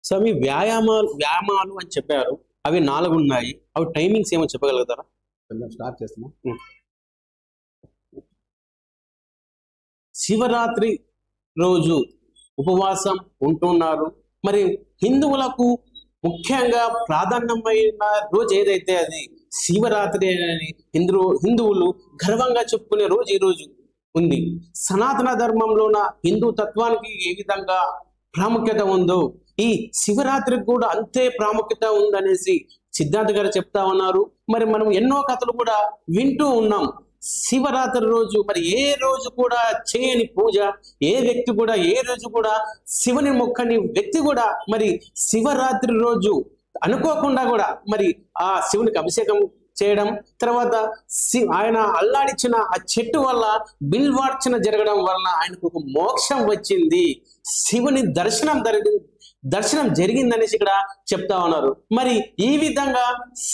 స్వామి వ్యాయామాలు వ్యాయామాలు అని చెప్పారు. అవి 4 ఉన్నాయి. అవి టైమింగ్స్ ఏమో చెప్పగలుగుతారా? కొంచెం స్టార్ట్ చేస్తున్నాం. శివరాత్రి రోజు ఉపవాసం ఉంటున్నారు. మరి హిందువులకు ముఖ్యంగా ప్రాధాన్యమైన రోజు ఏదైతే అది శివరాత్రి అని హిందువులు గర్వంగా చెప్పుకునే రోజు ఈ రోజు ఉంది. సనాతన ధర్మంలోన హిందూ తత్వానికి ఏ విధంగా ప్రాముఖ్యత ఉందో ఈ శివరాత్రికి కూడా అంతే ప్రాముఖ్యత ఉందనేసి సిద్ధార్థ గారు చెప్తా ఉన్నారు. మరి మనం ఎన్నో కథలు కూడా వింటూ ఉన్నాం. శివరాత్రి రోజు మరి ఏ రోజు కూడా చేయని పూజ, ఏ వ్యక్తి కూడా ఏ రోజు కూడా శివుని మొక్కని వ్యక్తి కూడా మరి శివరాత్రి రోజు అనుకోకుండా కూడా మరి ఆ శివునికి అభిషేకం చేయడం, తర్వాత ఆయన అల్లాడిచ్చిన ఆ చెట్టు వల్ల బిల్వార్చన జరగడం వలన ఆయనకు ఒక మోక్షం వచ్చింది, శివుని దర్శనం జరిగిందనేసి ఇక్కడ చెప్తా ఉన్నారు. మరి ఈ విధంగా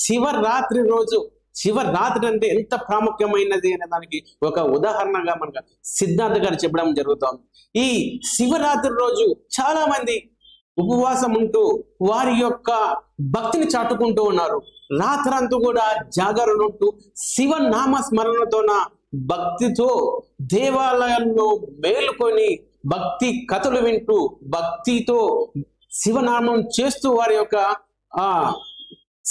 శివరాత్రి రోజు, శివరాత్రి అంటే ఎంత ప్రాముఖ్యమైనది అనే దానికి ఒక ఉదాహరణగా మనకు సిద్ధార్థ గారు చెప్పడం జరుగుతుంది. ఈ శివరాత్రి రోజు చాలా మంది ఉపవాసం ఉంటూ వారి యొక్క భక్తిని చాటుకుంటూ ఉన్నారు. రాత్రంతా కూడా జాగరణ ఉంటూ శివనామ స్మరణతోన భక్తితో దేవాలయంలో మేలుకొని భక్తి కథలు వింటూ భక్తితో శివనామం చేస్తూ వారి యొక్క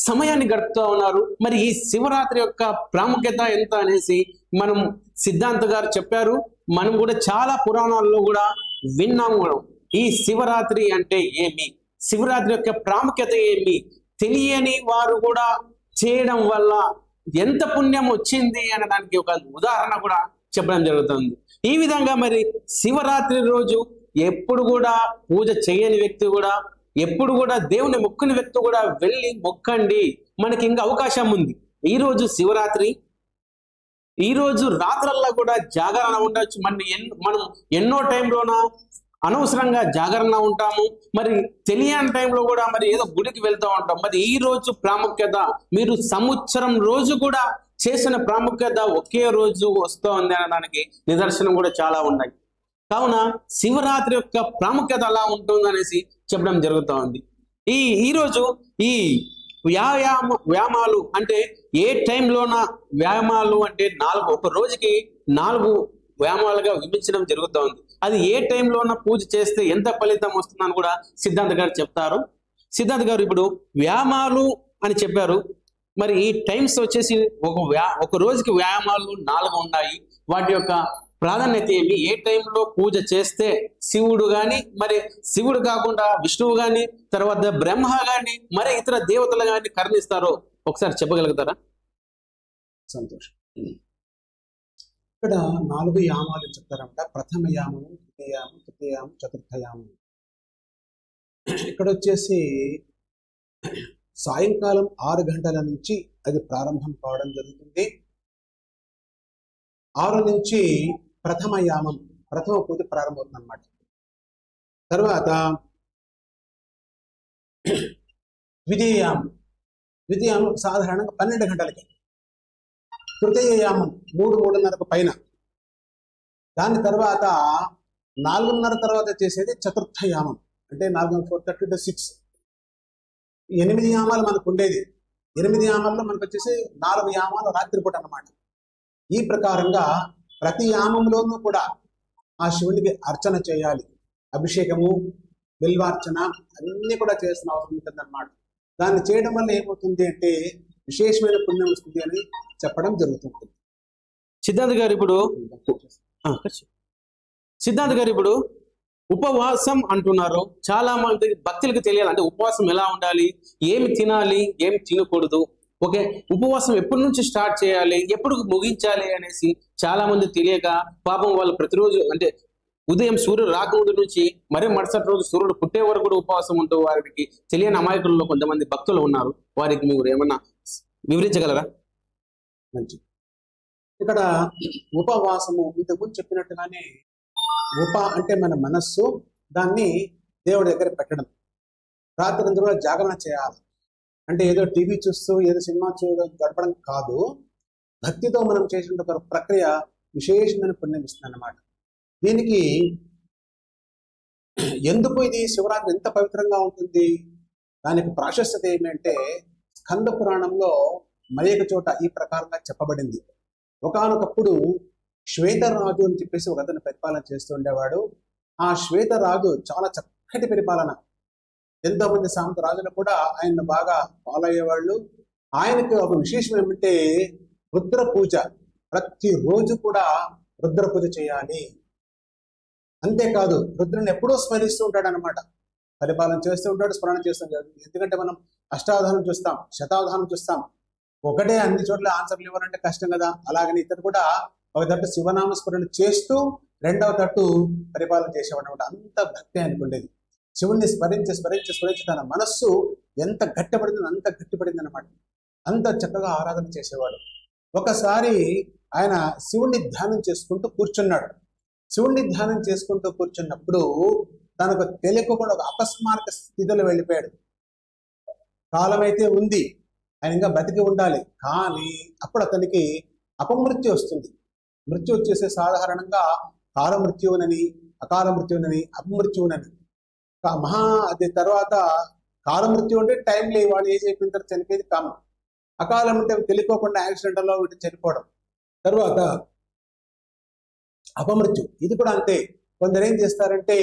సమయాన్ని గడుపుతూ ఉన్నారు. మరి ఈ శివరాత్రి యొక్క ప్రాముఖ్యత ఎంత అనేసి మనం సిద్ధాంత గారు చెప్పారు. మనం కూడా చాలా పురాణాల్లో కూడా విన్నాము కూడా. ఈ శివరాత్రి అంటే ఏమి, శివరాత్రి యొక్క ప్రాముఖ్యత ఏమి తెలియని వారు కూడా చేయడం వల్ల ఎంత పుణ్యం వచ్చింది అనే దానికి ఒక ఉదాహరణ కూడా చెప్పడం జరుగుతుంది. ఈ విధంగా మరి శివరాత్రి రోజు ఎప్పుడు కూడా పూజ చేయని వ్యక్తి కూడా, ఎప్పుడు కూడా దేవుని మొక్కని వ్యక్తి కూడా వెళ్ళి మొక్కండి. మనకి ఇంకా అవకాశం ఉంది. ఈ రోజు శివరాత్రి, ఈ రోజు రాత్రల్లా కూడా జాగరణ ఉండొచ్చు. మనం ఎన్నో టైంలోన అనవసరంగా జాగరణ ఉంటాము. మరి తెలియని టైంలో కూడా మరి ఏదో గుడికి వెళ్తూ ఉంటాం. మరి ఈ రోజు ప్రాముఖ్యత మీరు సంవత్సరం రోజు కూడా చేసిన ప్రాముఖ్యత ఒకే రోజు వస్తుంది అనడానికి నిదర్శనం కూడా చాలా ఉన్నాయి. కావున శివరాత్రి యొక్క ప్రాముఖ్యత అలా ఉంటుందనేసి చెప్పడం జరుగుతూ ఉంది. ఈరోజు ఈ వ్యాయామాలు అంటే ఏ టైంలోన వ్యాయామాలు అంటే 4, ఒక రోజుకి 4 వ్యాయామాలుగా విభజించడం జరుగుతూ ఉంది. అది ఏ టైంలోన పూజ చేస్తే ఎంత ఫలితం వస్తుందని కూడా సిద్ధార్థ గారు చెప్తారు. సిద్ధార్థ గారు ఇప్పుడు వ్యాయామాలు అని చెప్పారు. మరి ఈ టైమ్స్ వచ్చేసి ఒక రోజుకి వ్యాయామాలు 4 ఉన్నాయి. వాటి యొక్క ప్రాధాన్యత ఏమి, ఏ టైంలో పూజ చేస్తే శివుడు గాని, మరి శివుడు కాకుండా విష్ణువు గాని, తర్వాత బ్రహ్మ గాని, మరి ఇతర దేవతలు గాని కరుణిస్తారో ఒకసారి చెప్పగలుగుతారా? సంతోషం. ఇక్కడ 4 యామాలు చెప్తారంట. ప్రథమ యామము, ద్వితీయాము, తృతీయాము, చతుర్థయాము. ఇక్కడ వచ్చేసి సాయంకాలం 6 గంటల నుంచి అది ప్రారంభం కావడం జరుగుతుంది. 6 నుంచి ప్రథమ యామం, ప్రథమ పూజ ప్రారంభమవుతుంది అన్నమాట. తర్వాత ద్వితీయామం సాధారణంగా 12 గంటలకి. తృతీయ యామం 3:30 పైన. దాని తర్వాత 4:30 తర్వాత చేసేది చతుర్థ యామం, అంటే 4:30 to 6. 8 యామాలు మనకు ఉండేది. 8 యామాల్లో మనకు వచ్చేసి 4 యామాలు రాత్రిపూట అన్నమాట. ఈ ప్రకారంగా ప్రతి యామంలోనూ కూడా ఆ శివునికి అర్చన చేయాలి. అభిషేకము, బిల్వార్చన అన్ని కూడా చేసిన అవసరం ఉంటుంది అన్నమాట. దాన్ని చేయడం వల్ల ఏమవుతుంది అంటే విశేషమైన పుణ్యం వస్తుంది అని చెప్పడం జరుగుతుంది. సిద్ధార్థ గారు ఇప్పుడు ఉపవాసం అంటున్నారు. చాలా మంది భక్తులకు తెలియాలి అంటే ఉపవాసం ఎలా ఉండాలి, ఏమి తినాలి, ఏమి తినకూడదు, ఓకే, ఉపవాసం ఎప్పటి నుంచి స్టార్ట్ చేయాలి, ఎప్పుడు ముగించాలి అనేసి చాలా మంది తెలియక పాపం వాళ్ళు ప్రతిరోజు అంటే ఉదయం సూర్యుడు రాకముందు నుంచి మరీ మరుసటి రోజు సూర్యుడు పుట్టే వరకు కూడా ఉపవాసం ఉంటూ వారికి తెలియని అమాయకుల్లో కొంతమంది భక్తులు ఉన్నారు. వారికి మీరు ఏమన్నా వివరించగలరా? మంచి. ఇక్కడ ఉపవాసము ఇంతకుముందు చెప్పినట్టుగానే అంటే మన మనస్సు, దాన్ని దేవుడి దగ్గర పెట్టడం. రాత్రి అంతా కూడా జాగరణ చేయాలి. అంటే ఏదో టీవీ చూస్తూ ఏదో సినిమా చూడడం గడపడం కాదు. భక్తితో మనం చేసిన ఒక ప్రక్రియ విశేషమైన పుణ్యం ఇస్తుంది అన్నమాట. దీనికి ఎందుకు ఇది శివరాత్రి ఎంత పవిత్రంగా ఉంటుంది? దానికి ప్రాశస్త్యత ఏమంటే స్కంద పురాణంలో మరొక చోట ఈ ప్రకారంగా చెప్పబడింది. ఒకానొకప్పుడు శ్వేతరాజు అని చెప్పేసి ఒక అతను పరిపాలన చేస్తూ ఉండేవాడు. ఆ శ్వేతరాజు చాలా చక్కటి పరిపాలన, ఎంతో మంది సామంత రాజులు కూడా ఆయన్ని బాగా ఫాలో అయ్యేవాళ్ళు. ఆయనకు ఒక విశేషం ఏమంటే రుద్ర పూజ, ప్రతిరోజు కూడా రుద్ర పూజ చేయాలి. అంతేకాదు రుద్రుని ఎప్పుడూ స్మరిస్తూ ఉంటాడు అనమాట. పరిపాలన చేస్తూ ఉంటాడు, స్మరణ చేస్తూ ఉంటాడు. ఎందుకంటే మనం అష్టావధానం చూస్తాం, శతావధానం చూస్తాం, ఒకటే అన్ని చోట్ల ఆన్సర్లు ఇవ్వాలంటే కష్టం కదా. అలాగని ఇతను కూడా ఒక తట్టు శివనామస్మరణ చేస్తూ రెండవ తట్టు పరిపాలన చేసేవాడు అనమాట. అంత భక్తి ఆయనకు ఉండేది. శివుణ్ణి స్మరించి స్మరించి స్మరించి తన మనస్సు ఎంత గట్టిపడిందో అంత గట్టిపడింది అనమాట. అంత చక్కగా ఆరాధన చేసేవాడు. ఒకసారి ఆయన శివుణ్ణి ధ్యానం చేసుకుంటూ కూర్చున్నాడు. శివుణ్ణి ధ్యానం చేసుకుంటూ కూర్చున్నప్పుడు తనకు తెలియకుండా ఒక అపస్మారక స్థితిలో వెళ్ళిపోయాడు. కాలం అయితే ఉంది, ఆయన ఇంకా బతికి ఉండాలి, కానీ అప్పుడు అతనికి అపమృత్యు వస్తుంది. మృత్యు వచ్చేసే సాధారణంగా కాలమృత్యువునని, అకాల మృత్యువునని, అపమృత్యువునని. అది తర్వాత కాలమృత్యు అంటే టైంలీ వాడు ఏజ్ అయిపోయిన తర్వాత చనిపోయేది కామం. అకాలం అంటే తెలియకోకుండా యాక్సిడెంట్లో వీటి చనిపోవడం. తర్వాత అపమృత్యు, ఇది కూడా అంతే. కొందరు ఏం చేస్తారంటే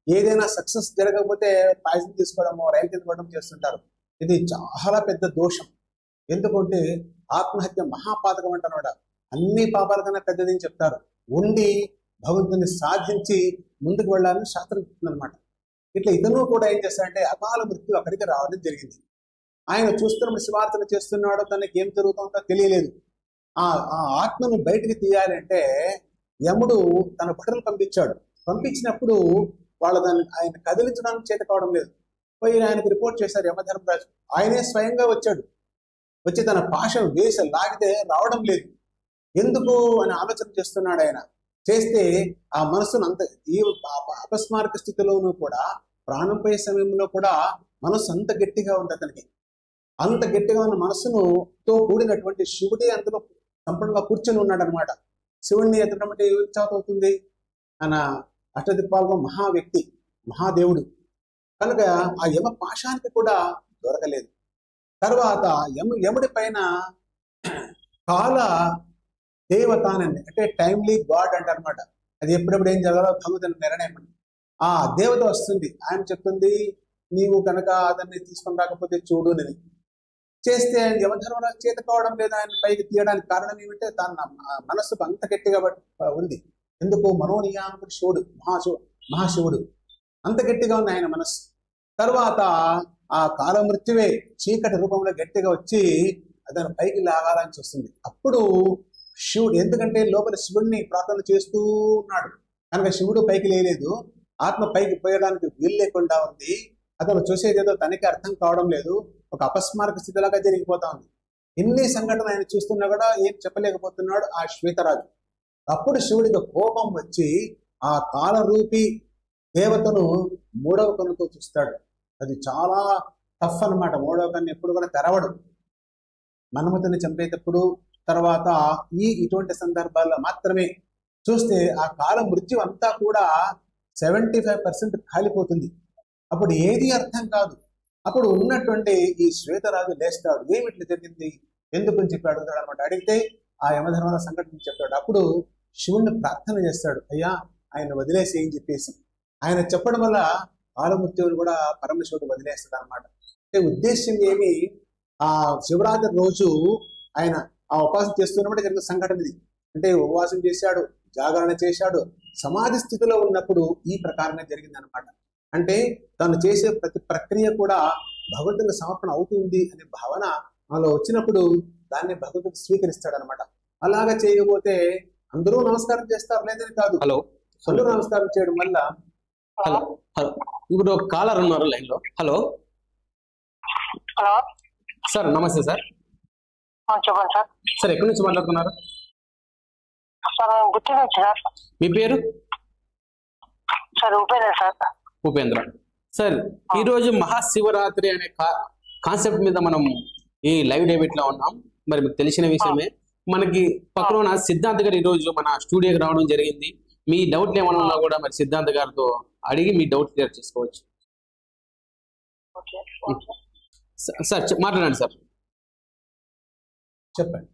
ఏదైనా సక్సెస్ జరగకపోతే పాయిజన్ తీసుకోవడము, రైలు తీసుకోవడం చేస్తుంటారు. ఇది చాలా పెద్ద దోషం. ఎందుకంటే ఆత్మహత్య మహాపాతకం అంటున్నాడ. అన్ని పాపాల కన్నా పెద్దది అని చెప్తారు. ఉండి భగవంతుని సాధించి ముందుకు వెళ్ళాలని శాస్త్రం చెప్తుందనమాట. ఇట్లా ఇతను కూడా ఏం చేస్తాడంటే అకాల మృత్యు అక్కడికి రావడం జరిగింది. ఆయన చూస్తున్నప్పుడు శివార్చన చేస్తున్నాడో తనకి ఏం జరుగుతుందో తెలియలేదు. ఆ ఆత్మను బయటికి తీయాలంటే యముడు తన భటులను పంపించాడు. పంపించినప్పుడు దాన్ని ఆయన కదిలించడానికి చేత కావడం లేదు. పోయి ఆయనకు రిపోర్ట్ చేశారు యమధర్మరాజు. ఆయనే స్వయంగా వచ్చాడు. వచ్చి తన పాశం వేసి లాగితే రావడం లేదు. ఎందుకు అని ఆలోచన చేస్తున్నాడు ఆయన. చేస్తే ఆ మనస్సును అంత ఈ అపస్మారక స్థితిలోనూ కూడా, ప్రాణం పోయే సమయంలో కూడా మనస్సు అంత గట్టిగా ఉంది అతనికి. అంత గట్టిగా ఉన్న మనస్సుతో కూడినటువంటి శివుడే అందులో సంపూర్ణంగా కూర్చొని ఉన్నాడు అనమాట. శివుడిని ఎత్తడం అంటే అవుతుంది. ఆయన అష్టదిక్పాలలో మహా వ్యక్తి, మహాదేవుడు కనుక ఆ యమ పాశానికి కూడా దొరకలేదు. తర్వాత యముడి పైన కాల దేవత అని, అంటే టైమ్లీ గాడ్ అంట అనమాట. అది ఎప్పుడెప్పుడు ఏం జరగాలో భగవంతుని నిర్ణయం. ఆ దేవత వస్తుంది, ఆయన చెప్తుంది నీవు కనుక అతన్ని తీసుకొని రాకపోతే చూడు అని. చేస్తే ఆయన యమధర్మరాజు చేత కావడం లేదు ఆయన పైకి తీయడానికి. కారణం ఏమంటే తన మనస్సుకు అంత గట్టిగా ఉంది. ఎందుకు? మనోనియామకుడు శివుడు, మహాశివుడు, అంత గట్టిగా ఉంది ఆయన మనస్సు. తర్వాత ఆ కాలమృత్యువే చీకటి రూపంలో గట్టిగా వచ్చి అతను పైకి లాగాలని చూస్తుంది. అప్పుడు శివుడు, ఎందుకంటే లోపల శివుడిని ప్రార్థన చేస్తూ ఉన్నాడు కనుక శివుడు పైకి లేలేదు. ఆత్మ పైకి పోయడానికి వీలు లేకుండా ఉంది. అతను చూసేదేదో తనకి అర్థం కావడం లేదు. ఒక అపస్మారక స్థితిలాగా జరిగిపోతా ఉంది. ఎన్ని సంఘటనలు ఆయన చూస్తున్నా కూడా ఏం చెప్పలేకపోతున్నాడు ఆ శ్వేతరాజు. అప్పుడు శివుడికి కోపం వచ్చి ఆ కాలరూపి దేవతను మూడవ కన్నుతో చూస్తాడు. అది చాలా టఫ్ అనమాట. మూడవ కన్ను ఎప్పుడు కూడా తెరవడు. మన్మథుని చంపేటప్పుడు, తర్వాత ఇటువంటి సందర్భాల్లో మాత్రమే చూస్తే ఆ కాల మృత్యు అంతా కూడా 75% కాలిపోతుంది. అప్పుడు ఏది అర్థం కాదు. అప్పుడు ఉన్నటువంటి ఈ శ్వేతరాజు లేస్తాడు. ఏమిట్లు జరిగింది, ఎందుకు అని చెప్పి అడుగుతాడు అనమాట. అడిగితే ఆ యమధర్మల సంఘటన చెప్తాడు. అప్పుడు శివుణ్ణి ప్రార్థన చేస్తాడు, అయ్యా ఆయన వదిలేసి అని చెప్పేసి. ఆయన చెప్పడం వల్ల కాలమృత్యువుని కూడా పరమశివుడు వదిలేస్తాడు అనమాట. అంటే ఉద్దేశం ఏమి, ఆ శివరాత్రి రోజు ఆయన ఆ ఉపవాసం చేస్తున్నప్పుడు జరిగిన సంఘటన ఇది. అంటే ఉపవాసం చేశాడు, జాగరణ చేశాడు, సమాధి స్థితిలో ఉన్నప్పుడు ఈ ప్రకారంగా జరిగింది అనమాట. అంటే తను చేసే ప్రతి ప్రక్రియ కూడా భగవంతుని సమర్పణ అవుతుంది అనే భావన మనలో వచ్చినప్పుడు దాన్ని భగవంతుడు స్వీకరిస్తాడు అనమాట. అలాగా చేయకపోతే అందరూ నమస్కారం చేస్తారు లేదని కాదు, అందరూ నమస్కారం చేయడం వల్ల. హలో హలో ఇప్పుడు కాలర్ ఉన్నారు లైన్ లో. హలో హలో సార్, నమస్తే సార్. చెప్పండి సార్. సార్ ఎక్కడి నుంచి మాట్లాడుతున్నారు? సార్ గుర్తు సార్. మీ పేరు? Sir Upendra sir. Upendra sir. ఈరోజు మహాశివరాత్రి అనే కాన్సెప్ట్ మీద మనం ఈ లైవ్ డేబిట్ లో ఉన్నాం. మరి మీకు తెలిసిన విషయమే. మనకి పక్కన ఉన్న సిద్ధార్థ్ గారు ఈరోజు మన స్టూడియోకి రావడం జరిగింది. మీ డౌట్లు ఏమైనా ఉన్నా కూడా మరి సిద్ధాంత్ గారితో అడిగి మీ డౌట్ క్లియర్ చేసుకోవచ్చు. ఓకే. సార్ మాట్లాడండి సార్. చెప్పండి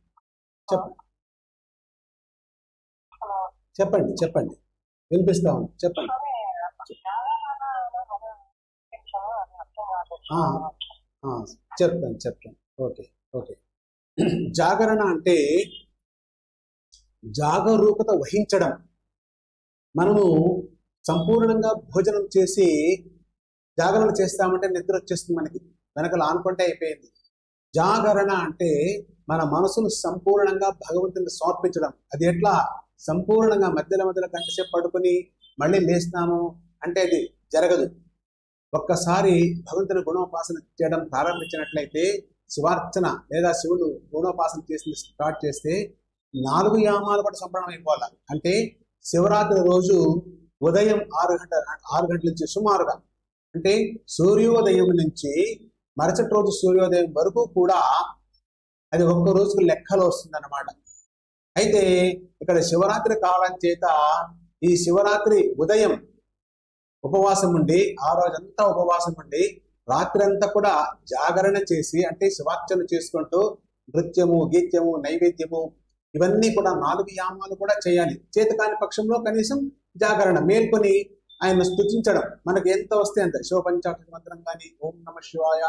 చెప్పండి చెప్పండి వినిపిస్తా ఉంది, చెప్పండి. చెప్తాను. ఓకే. జాగరణ అంటే జాగరూకత వహించడం. మనము సంపూర్ణంగా భోజనం చేసి జాగరణ చేస్తామంటే నిద్ర వచ్చేస్తుంది, మనకి వెనకలు ఆనుకుంటే అయిపోయింది. జాగరణ అంటే మన మనసును సంపూర్ణంగా భగవంతుని సమర్పించడం. అది ఎట్లా? సంపూర్ణంగా మధ్యలో గంటసేపు పడుకొని మళ్ళీ లేస్తాము అంటే అది జరగదు. ఒక్కసారి భగవంతుని గుణోపాసన చేయడం ప్రారంభించినట్లయితే, శివార్చన లేదా శివుడు గుణోపాసన చేసి స్టార్ట్ చేస్తే 4 యామాలు కూడా సంపూర్ణం అయిపోవాలి. అంటే శివరాత్రి రోజు ఉదయం 6 గంటల నుంచి సుమారుగా, అంటే సూర్యోదయం నుంచి మరుసటి రోజు సూర్యోదయం వరకు కూడా అది ఒక్క రోజుకు లెక్కలో వస్తుంది అన్నమాట. అయితే ఇక్కడ శివరాత్రి కావడం చేత ఈ శివరాత్రి ఉదయం ఉపవాసం ఉండి, ఆ రోజంతా ఉపవాసం ఉండి, రాత్రి అంతా కూడా జాగరణ చేసి, అంటే శివార్చన చేసుకుంటూ నృత్యము, గీత్యము, నైవేద్యము ఇవన్నీ కూడా 4 యామాలు కూడా చేయాలి. చేతకాని పక్షంలో కనీసం జాగరణ మేల్కొని ఆయన స్తుతించడం. మనకి ఎంత వస్తే అంత, శివ పంచాక్షరి మంత్రం కానీ, ఓం నమ శివాయ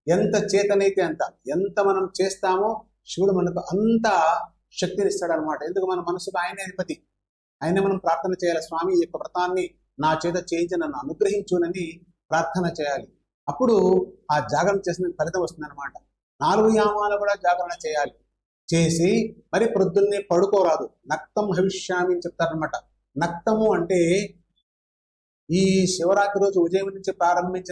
ఎంత చేతనైతే అంత, ఎంత మనం చేస్తామో శివుడు మనకు అంత శక్తిని ఇస్తాడనమాట. ఎందుకు? మన మనసుకు ఆయనే అధిపతి, ఆయనే మనం ప్రార్థన చేయాలి. స్వామి ఈ యొక్క వ్రతాన్ని నా చేత చేయించి నన్ను అనుగ్రహించునని ప్రార్థన చేయాలి. అప్పుడు ఆ జాగరణ చేసిన ఫలితం వస్తుంది అనమాట. 4 యామాలు కూడా జాగరణ చేయాలి. చేసి మరి ప్రొద్దున్నే పడుకోరాదు. నక్తం హవిష్యామి అని చెప్తారనమాట. నక్తము అంటే ఈ శివరాత్రి రోజు ఉదయం నుంచి ప్రారంభించి